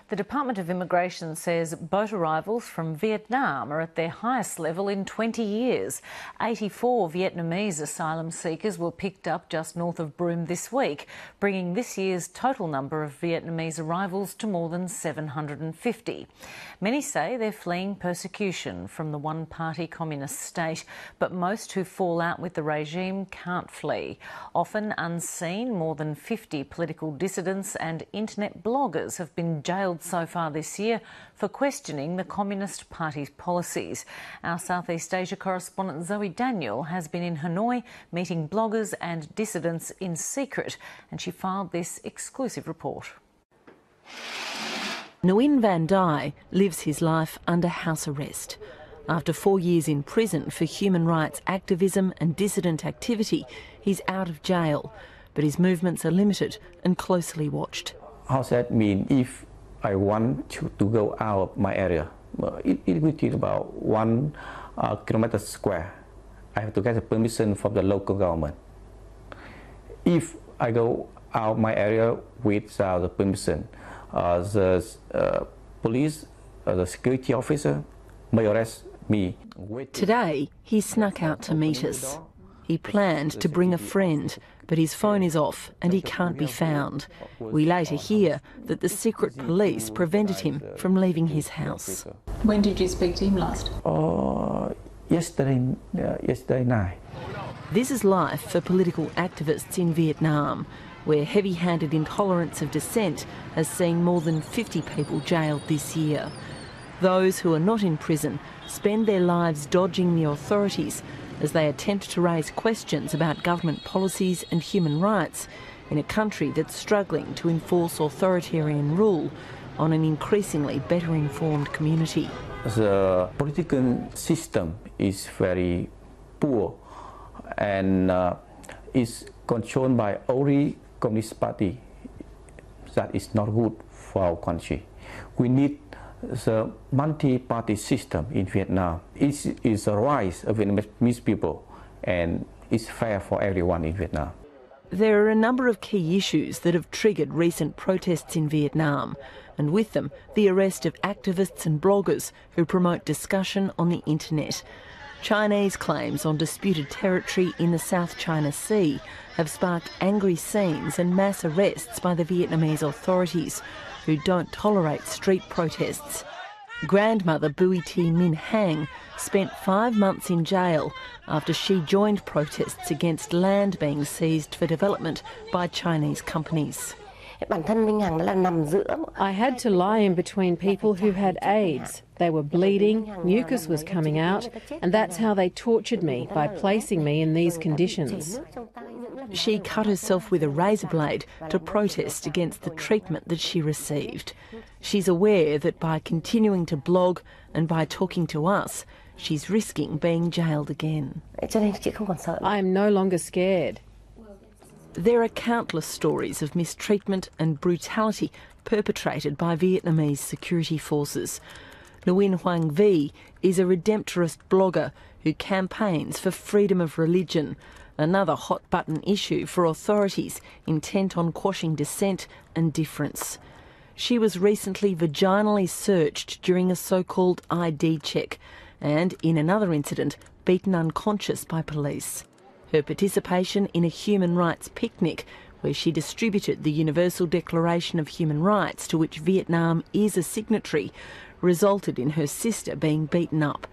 The Department of Immigration says boat arrivals from Vietnam are at their highest level in 20 years. 84 Vietnamese asylum seekers were picked up just north of Broome this week, bringing this year's total number of Vietnamese arrivals to more than 750. Many say they're fleeing persecution from the one-party communist state, but most who fall out with the regime can't flee. Often unseen, more than 50 political dissidents and internet bloggers have been jailed so far this year for questioning the Communist Party's policies. Our Southeast Asia correspondent Zoe Daniel has been in Hanoi meeting bloggers and dissidents in secret, and she filed this exclusive report. Nguyen Van Dai lives his life under house arrest. After 4 years in prison for human rights activism and dissident activity, he's out of jail, but his movements are limited and closely watched. How does that mean? If I want to go out of my area, it will take about 1 kilometer square. I have to get a permission from the local government. If I go out of my area without the permission, the police, the security officer may arrest me. Today, he snuck out to meet us. He planned to bring a friend, but his phone is off and he can't be found. We later hear that the secret police prevented him from leaving his house. When did you speak to him last? Yesterday night. This is life for political activists in Vietnam, where heavy-handed intolerance of dissent has seen more than 50 people jailed this year. Those who are not in prison spend their lives dodging the authorities as they attempt to raise questions about government policies and human rights in a country that's struggling to enforce authoritarian rule on an increasingly better informed community. The political system is very poor and is controlled by only Communist Party. That is not good for our country. We need the multi-party system in Vietnam. It is the rights of Vietnamese people and it's fair for everyone in Vietnam. There are a number of key issues that have triggered recent protests in Vietnam, and with them the arrest of activists and bloggers who promote discussion on the internet. Chinese claims on disputed territory in the South China Sea have sparked angry scenes and mass arrests by the Vietnamese authorities, who don't tolerate street protests. Grandmother Bui Thi Minh Hang spent 5 months in jail after she joined protests against land being seized for development by Chinese companies. I had to lie in between people who had AIDS. They were bleeding, mucus was coming out, and that's how they tortured me, by placing me in these conditions. She cut herself with a razor blade to protest against the treatment that she received. She's aware that by continuing to blog and by talking to us, she's risking being jailed again. I am no longer scared. There are countless stories of mistreatment and brutality perpetrated by Vietnamese security forces. Nguyen Hoang Vi is a redemptorist blogger who campaigns for freedom of religion, another hot-button issue for authorities intent on quashing dissent and difference. She was recently vaginally searched during a so-called ID check and, in another incident, beaten unconscious by police. Her participation in a human rights picnic, where she distributed the Universal Declaration of Human Rights, to which Vietnam is a signatory, resulted in her sister being beaten up.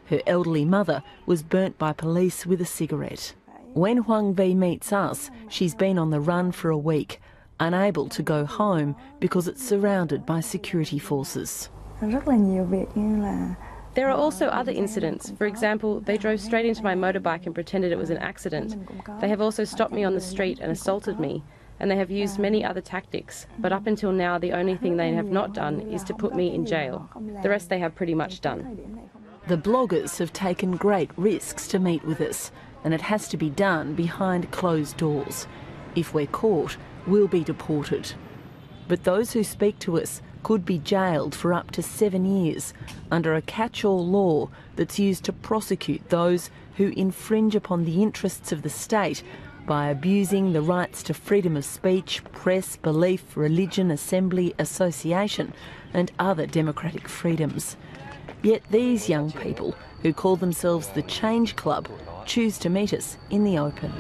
Her elderly mother was burnt by police with a cigarette. When Hoang Vi meets us, she's been on the run for a week, unable to go home because it's surrounded by security forces. There are also other incidents. For example, they drove straight into my motorbike and pretended it was an accident. They have also stopped me on the street and assaulted me, and they have used many other tactics. But up until now, the only thing they have not done is to put me in jail. The rest they have pretty much done. The bloggers have taken great risks to meet with us, and it has to be done behind closed doors. If we're caught, we'll be deported. But those who speak to us could be jailed for up to 7 years under a catch-all law that's used to prosecute those who infringe upon the interests of the state by abusing the rights to freedom of speech, press, belief, religion, assembly, association, and other democratic freedoms. Yet these young people, who call themselves the Change Club, choose to meet us in the open.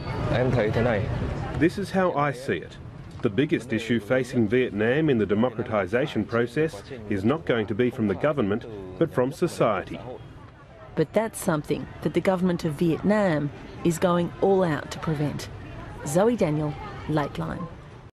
This is how I see it. The biggest issue facing Vietnam in the democratisation process is not going to be from the government, but from society. But that's something that the government of Vietnam is going all out to prevent. Zoe Daniel, Lateline.